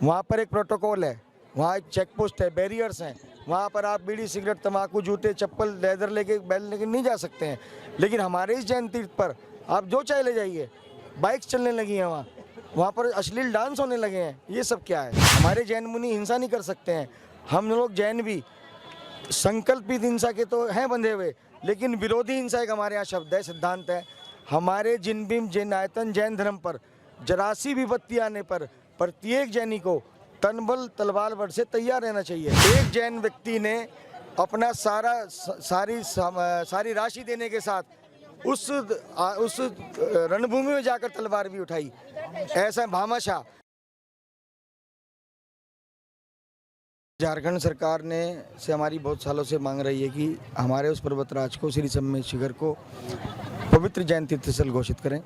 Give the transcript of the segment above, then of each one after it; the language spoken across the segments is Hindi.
वहाँ पर एक प्रोटोकॉल है, वहाँ एक चेक पोस्ट है, बैरियर्स हैं, वहाँ पर आप बीड़ी सिगरेट तंबाकू जूते चप्पल लेदर लेके बैल लेके नहीं जा सकते हैं। लेकिन हमारे इस जैन तीर्थ पर आप जो चाहे ले जाइए, बाइक्स चलने लगी हैं, वहाँ पर अश्लील डांस होने लगे हैं। ये सब क्या है? हमारे जैन मुनि हिंसा नहीं कर सकते हैं। हम लोग जैन भी संकल्पित हिंसा के तो हैं बंधे हुए, लेकिन विरोधी हिंसा एक हमारे यहाँ शब्द है, सिद्धांत है। हमारे जिन भीम जैन आयतन जैन धर्म पर जरासी विपत्ति आने पर प्रत्येक जैनी को तनबल तलवार वर्ष से तैयार रहना चाहिए। एक जैन व्यक्ति ने अपना सारी राशि देने के साथ उस रणभूमि में जाकर तलवार भी उठाई। ऐसा भामाशाह। झारखंड सरकार ने से हमारी बहुत सालों से मांग रही है कि हमारे उस पर्वतराज को, श्री सम्मेत शिखर को पवित्र जैन तीर्थस्थल घोषित करें।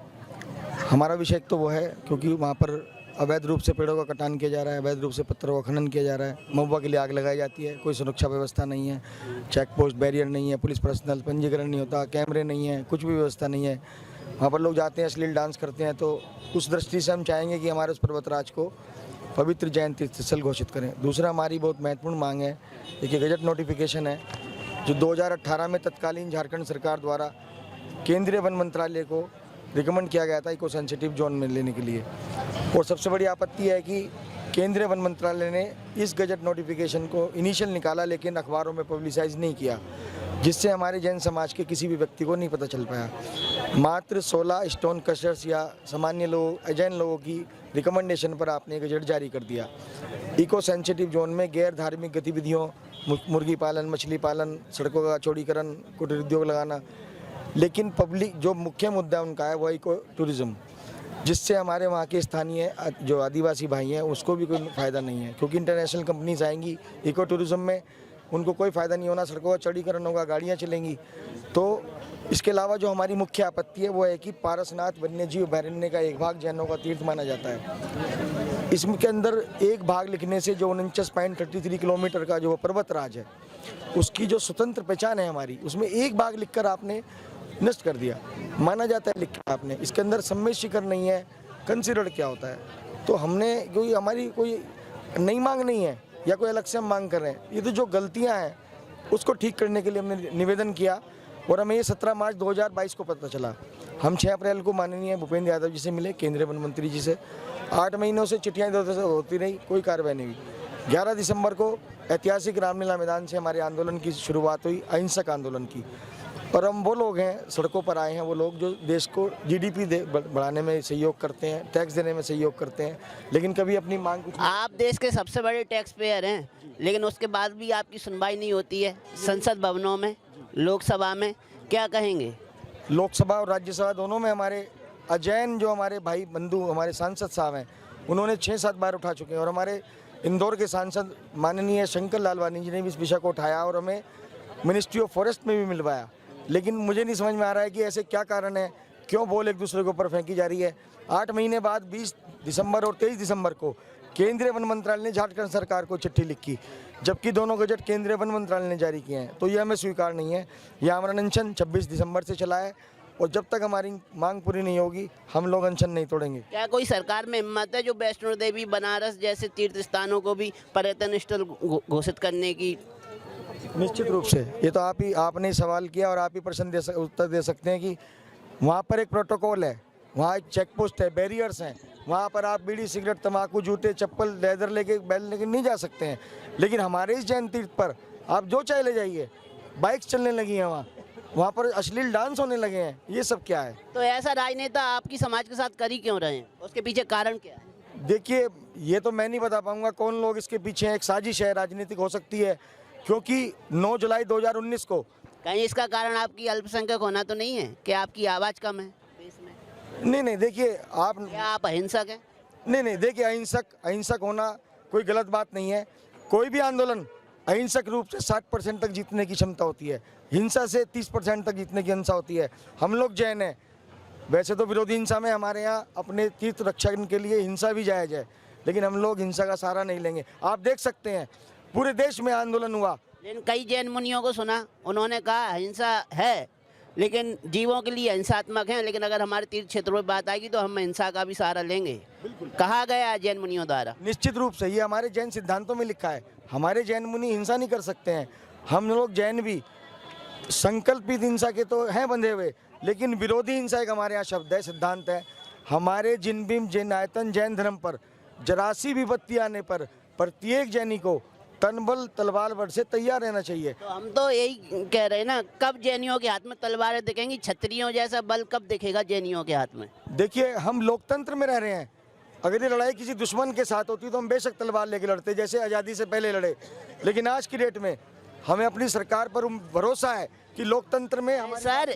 हमारा विषय तो वो है, क्योंकि वहाँ पर अवैध रूप से पेड़ों का कटान किया जा रहा है, अवैध रूप से पत्थरों का खनन किया जा रहा है, महुआ के लिए आग लगाई जाती है, कोई सुरक्षा व्यवस्था नहीं है, चेक पोस्ट बैरियर नहीं है, पुलिस पर्सनल पंजीकरण नहीं होता, कैमरे नहीं है, कुछ भी व्यवस्था नहीं है। वहाँ पर लोग जाते हैं, अश्लील डांस करते हैं। तो उस दृष्टि से हम चाहेंगे कि हमारे उस पर्वतराज को पवित्र जैन तीर्थस्थल घोषित करें। दूसरा हमारी बहुत महत्वपूर्ण मांग है, देखिए गजट नोटिफिकेशन है जो 2018 में तत्कालीन झारखंड सरकार द्वारा केंद्रीय वन मंत्रालय को रिकमेंड किया गया था इको सेंसिटिव जोन में लेने के लिए। और सबसे बड़ी आपत्ति है कि केंद्रीय वन मंत्रालय ने इस गजट नोटिफिकेशन को इनिशियल निकाला, लेकिन अखबारों में पब्लिसाइज नहीं किया, जिससे हमारे जैन समाज के किसी भी व्यक्ति को नहीं पता चल पाया। मात्र 16 स्टोन कशर्स या सामान्य लोग, जैन लोगों की रिकमेंडेशन पर आपने गजट जारी कर दिया। इको सेंसिटिव जोन में गैर धार्मिक गतिविधियों, मुर्गी पालन, मछली पालन, सड़कों का चौड़ीकरण, कुटीर उद्योग लगाना, लेकिन पब्लिक जो मुख्य मुद्दा उनका है वो इको टूरिज़्म, जिससे हमारे वहाँ के स्थानीय जो आदिवासी भाई हैं उसको भी कोई फ़ायदा नहीं है, क्योंकि इंटरनेशनल कंपनीज आएंगी इको टूरिज़्म में, उनको कोई फ़ायदा नहीं होना, सड़कों का चौड़ीकरण होगा, गाड़ियाँ चलेंगी। तो इसके अलावा जो हमारी मुख्य आपत्ति है वो है कि पारसनाथ वन्यजीव अभयारण्य का एक भाग जैनों का तीर्थ माना जाता है। इसके अंदर एक भाग लिखने से जो 49.33 किलोमीटर का जो पर्वतराज है उसकी जो स्वतंत्र पहचान है हमारी, उसमें एक भाग लिखकर आपने नष्ट कर दिया। माना जाता है लिखा आपने, इसके अंदर सम्मेत शिखर नहीं है, कंसिडर्ड क्या होता है। तो हमने कोई हमारी कोई नई मांग नहीं है या कोई अलग से हम मांग कर रहे हैं, ये तो जो गलतियां हैं उसको ठीक करने के लिए हमने निवेदन किया। और हमें ये 17 मार्च 2022 को पता चला। हम 6 अप्रैल को माननीय भूपेंद्र यादव जी से मिले, केंद्रीय वन मंत्री जी से। 8 महीनों से चिट्ठियाँ इधर होती रही, कोई कार्रवाई नहीं हुई। 11 दिसंबर को ऐतिहासिक रामलीला मैदान से हमारे आंदोलन की शुरुआत हुई, अहिंसक आंदोलन की। और हम वो लोग हैं, सड़कों पर आए हैं वो लोग जो देश को जीडीपी बढ़ाने में सहयोग करते हैं, टैक्स देने में सहयोग करते हैं, लेकिन कभी अपनी मांग कुछ। आप देश के सबसे बड़े टैक्स पेयर हैं, लेकिन उसके बाद भी आपकी सुनवाई नहीं होती है संसद भवनों में, लोकसभा में। क्या कहेंगे? लोकसभा और राज्यसभा दोनों में हमारे अजैन जो हमारे भाई बंधु हमारे सांसद साहब हैं उन्होंने 6-7 बार उठा चुके हैं। और हमारे इंदौर के सांसद माननीय शंकर लालवानी जी ने भी इस विषय को उठाया और हमें मिनिस्ट्री ऑफ फॉरेस्ट में भी मिलवाया। लेकिन मुझे नहीं समझ में आ रहा है कि ऐसे क्या कारण है, क्यों बॉल एक दूसरे के ऊपर फेंकी जा रही है। 8 महीने बाद 20 दिसंबर और 23 दिसंबर को केंद्रीय वन मंत्रालय ने झारखंड सरकार को चिट्ठी लिखी, जबकि दोनों गजट केंद्रीय वन मंत्रालय ने जारी किए हैं। तो यह हमें स्वीकार नहीं है। यह हमारा अनशन 26 दिसंबर से चला है और जब तक हमारी मांग पूरी नहीं होगी हम लोग अनशन नहीं तोड़ेंगे। क्या कोई सरकार में हिम्मत है जो वैष्णो देवी, बनारस जैसे तीर्थ स्थानों को भी पर्यटन स्थल घोषित करने की? निश्चित रूप से। ये तो आपने सवाल किया और आप ही प्रश्न उत्तर दे सकते हैं कि वहाँ पर एक प्रोटोकॉल है, वहाँ एक चेक पोस्ट है, बैरियर्स हैं, वहाँ पर आप बीड़ी सिगरेट तंबाकू जूते चप्पल लेदर लेके बैल लेके नहीं जा सकते हैं। लेकिन हमारे इस जैन तीर्थ पर आप जो चाहे ले जाइए, बाइक्स चलने लगी हैं, वहाँ पर अश्लील डांस होने लगे हैं। ये सब क्या है? तो ऐसा राजनेता आपकी समाज के साथ कर ही क्यों रहे हैं? उसके पीछे कारण क्या है? देखिए, ये तो मैं नहीं बता पाऊँगा कौन लोग इसके पीछे हैं। एक साजिश है, राजनीतिक हो सकती है, क्योंकि 9 जुलाई 2019 को कहीं इसका कारण आपकी अल्पसंख्यक होना तो नहीं है कि आपकी आवाज़ कम है देश में? नहीं, देखिए क्या आप अहिंसक हैं? नहीं, देखिए अहिंसक होना कोई गलत बात नहीं है। कोई भी आंदोलन अहिंसक रूप से 60% तक जीतने की क्षमता होती है, हिंसा से 30% तक जीतने की हिंसा होती है। हम लोग जैन हैं, वैसे तो विरोधी हिंसा में हमारे यहाँ अपने तीर्थ रक्षण के लिए हिंसा भी जायज़ है, लेकिन हम लोग हिंसा का सहारा नहीं लेंगे। आप देख सकते हैं पूरे देश में आंदोलन हुआ, लेकिन कई जैन मुनियों को सुना, उन्होंने कहा हिंसा है लेकिन जीवों के लिए हिंसात्मक हैं, लेकिन अगर हमारे तीर्थ क्षेत्रों में बात आएगी तो हम हिंसा का भी सहारा लेंगे। कहा गया है जैन मुनियों द्वारा। निश्चित रूप से ये हमारे जैन सिद्धांतों में लिखा है। हमारे जैन मुनि हिंसा नहीं कर सकते हैं। हम लोग जैन भी संकल्पित हिंसा के तो हैं बंधे हुए, लेकिन विरोधी हिंसा एक हमारे यहाँ शब्द है, सिद्धांत है। हमारे जिन भीम जैन आयतन जैन धर्म पर जरासी विपत्ति आने पर प्रत्येक जैनी को तनबल तलवार बल से तैयार रहना चाहिए। तो हम तो यही कह रहे हैं ना, कब जैनियों के हाथ में तलवारें दिखेंगी? क्षत्रियों जैसा बल कब दिखेगा जैनियों के हाथ में? देखिए, हम लोकतंत्र में रह रहे हैं। अगर ये लड़ाई किसी दुश्मन के साथ होती तो हम बेशक तलवार लेके लड़ते, जैसे आज़ादी से पहले लड़े। लेकिन आज की डेट में हमें अपनी सरकार पर भरोसा है कि लोकतंत्र में हमारी सर,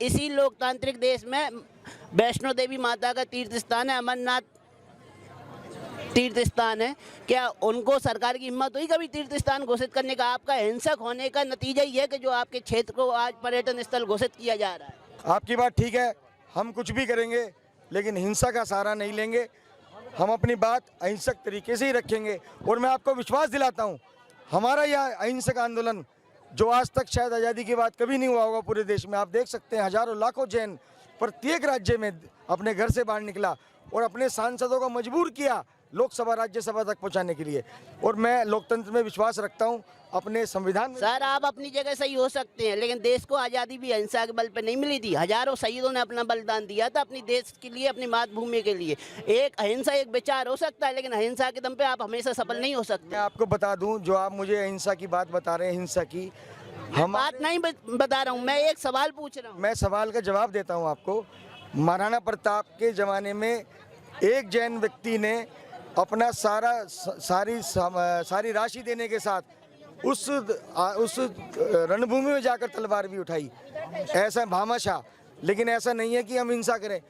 इसी लोकतांत्रिक देश में वैष्णो देवी माता का तीर्थ स्थान है, अमरनाथ तीर्थ स्थान है। क्या उनको सरकार की हिम्मत हुई कभी तीर्थ स्थान घोषित करने का? आपका हिंसक होने का नतीजा ही है कि जो आपके क्षेत्र को आज पर्यटन स्थल घोषित किया जा रहा है। आपकी बात ठीक है, हम कुछ भी करेंगे लेकिन हिंसा का सहारा नहीं लेंगे। हम अपनी बात अहिंसक तरीके से ही रखेंगे। और मैं आपको विश्वास दिलाता हूँ, हमारा यह अहिंसक आंदोलन जो आज तक शायद आज़ादी की बात कभी नहीं हुआ होगा पूरे देश में। आप देख सकते हैं हजारों लाखों जैन प्रत्येक राज्य में अपने घर से बाहर निकला और अपने सांसदों को मजबूर किया लोकसभा राज्यसभा तक पहुंचाने के लिए। और मैं लोकतंत्र में विश्वास रखता हूं, अपने संविधान में। सर, आप अपनी जगह सही हो सकते हैं, लेकिन देश को आज़ादी भी अहिंसा के बल पे नहीं मिली थी। हजारों शहीदों ने अपना बलिदान दिया था अपनी देश के लिए, अपनी मातृभूमि के लिए। एक अहिंसा एक विचार हो सकता है, लेकिन अहिंसा के दम पे आप हमेशा सफल नहीं हो सकते। मैं आपको बता दूं, जो आप मुझे अहिंसा की बात बता रहे हैं, हिंसा की, हम बात नहीं बता रहा हूँ, मैं एक सवाल पूछ रहा हूँ। मैं सवाल का जवाब देता हूं आपको। महाराणा प्रताप के ज़माने में एक जैन व्यक्ति ने अपना सारी राशि देने के साथ उस रणभूमि में जाकर तलवार भी उठाई। ऐसा भामाशाह, लेकिन ऐसा नहीं है कि हम हिंसा करें।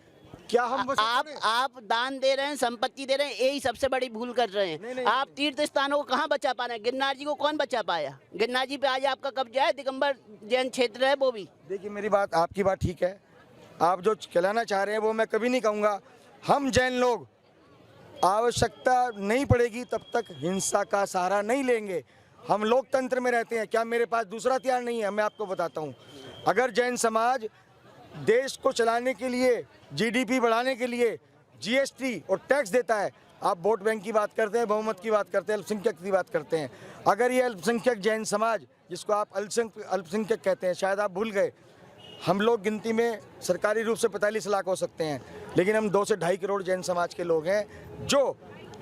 क्या हम बस आप दान दे रहे हैं, संपत्ति दे रहे हैं, यही सबसे बड़ी भूल कर रहे हैं। नहीं, आप तीर्थ स्थानों को कहाँ बचा पा रहे हैं? गिरनार जी को कौन बचा पाया? गिरनार जी पे आज आपका कब्जा है, दिगंबर जैन क्षेत्र है वो भी। देखिए, मेरी बात, आपकी बात ठीक है, आप जो कहलाना चाह रहे हैं वो मैं कभी नहीं कहूँगा। हम जैन लोग आवश्यकता नहीं पड़ेगी तब तक हिंसा का सहारा नहीं लेंगे। हम लोकतंत्र में रहते हैं। क्या मेरे पास दूसरा हथियार नहीं है? मैं आपको बताता हूँ। अगर जैन समाज देश को चलाने के लिए, जीडीपी बढ़ाने के लिए जीएसटी और टैक्स देता है, आप वोट बैंक की बात करते हैं, बहुमत की बात करते हैं, अल्पसंख्यक की बात करते हैं। अगर ये अल्पसंख्यक जैन समाज, जिसको आप अल्पसंख्यक कहते हैं, शायद आप भूल गए, हम लोग गिनती में सरकारी रूप से 45 लाख हो सकते हैं, लेकिन हम 2 से 2.5 करोड़ जैन समाज के लोग हैं, जो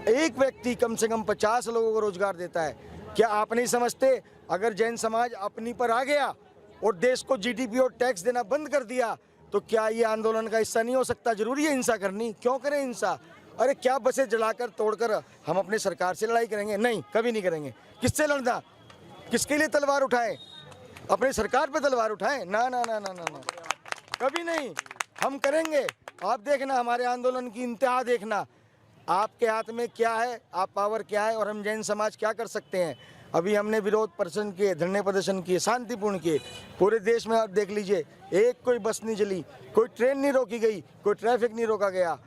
एक व्यक्ति कम से कम 50 लोगों को रोजगार देता है। क्या आप नहीं समझते, अगर जैन समाज अपनी पर आ गया और देश को जीडीपी और टैक्स देना बंद कर दिया, तो क्या ये आंदोलन का हिस्सा नहीं हो सकता? जरूरी है हिंसा करनी? क्यों करें हिंसा? अरे क्या बसें जलाकर तोड़कर हम अपने सरकार से लड़ाई करेंगे? नहीं, कभी नहीं करेंगे। किससे लड़ना? किसके लिए तलवार उठाएं? अपने सरकार पे तलवार उठाएं? ना ना ना ना ना ना, कभी नहीं। हम करेंगे। आप देखना, हमारे आंदोलन की इंतहा देखना। आपके हाथ में क्या है, आप पावर क्या है, और हम जैन समाज क्या कर सकते हैं। अभी हमने विरोध प्रदर्शन किए, धरने प्रदर्शन किए, शांतिपूर्ण किए। पूरे देश में आप देख लीजिए, एक कोई बस नहीं चली, कोई ट्रेन नहीं रोकी गई, कोई ट्रैफिक नहीं रोका गया।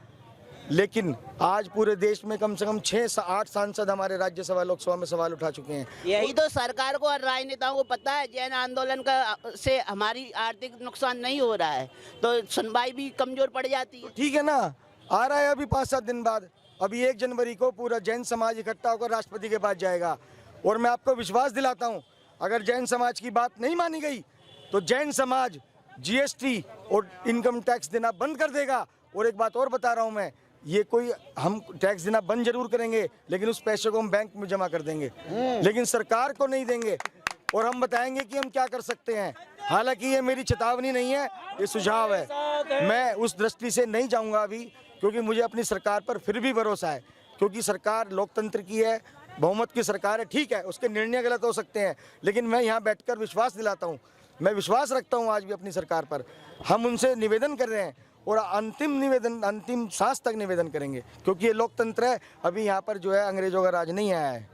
लेकिन आज पूरे देश में कम से कम 6 से 8 सांसद हमारे राज्यसभा लोकसभा में सवाल उठा चुके हैं। यही तो सरकार को और राजनेताओं को पता है, जैन आंदोलन का से हमारी आर्थिक नुकसान नहीं हो रहा है, तो सुनवाई भी कमजोर पड़ जाती है। ठीक है ना, आ रहा है अभी 5-7 दिन बाद। अभी 1 जनवरी को पूरा जैन समाज इकट्ठा होकर राष्ट्रपति के पास जाएगा। और मैं आपको विश्वास दिलाता हूं, अगर जैन समाज की बात नहीं मानी गई तो जैन समाज जीएसटी और इनकम टैक्स देना बंद कर देगा। और एक बात और बता रहा हूं मैं, ये कोई, हम टैक्स देना बंद जरूर करेंगे, लेकिन उस पैसे को हम बैंक में जमा कर देंगे, लेकिन सरकार को नहीं देंगे। और हम बताएंगे कि हम क्या कर सकते हैं। हालांकि ये मेरी चेतावनी नहीं है, ये सुझाव है। मैं उस दृष्टि से नहीं जाऊंगा अभी, क्योंकि मुझे अपनी सरकार पर फिर भी भरोसा है, क्योंकि सरकार लोकतंत्र की है, बहुमत की सरकार है। ठीक है, उसके निर्णय गलत हो सकते हैं, लेकिन मैं यहाँ बैठकर विश्वास दिलाता हूँ, मैं विश्वास रखता हूँ आज भी अपनी सरकार पर। हम उनसे निवेदन कर रहे हैं और अंतिम सांस तक निवेदन करेंगे, क्योंकि ये लोकतंत्र है। अभी यहाँ पर जो है अंग्रेजों का राज नहीं आया है।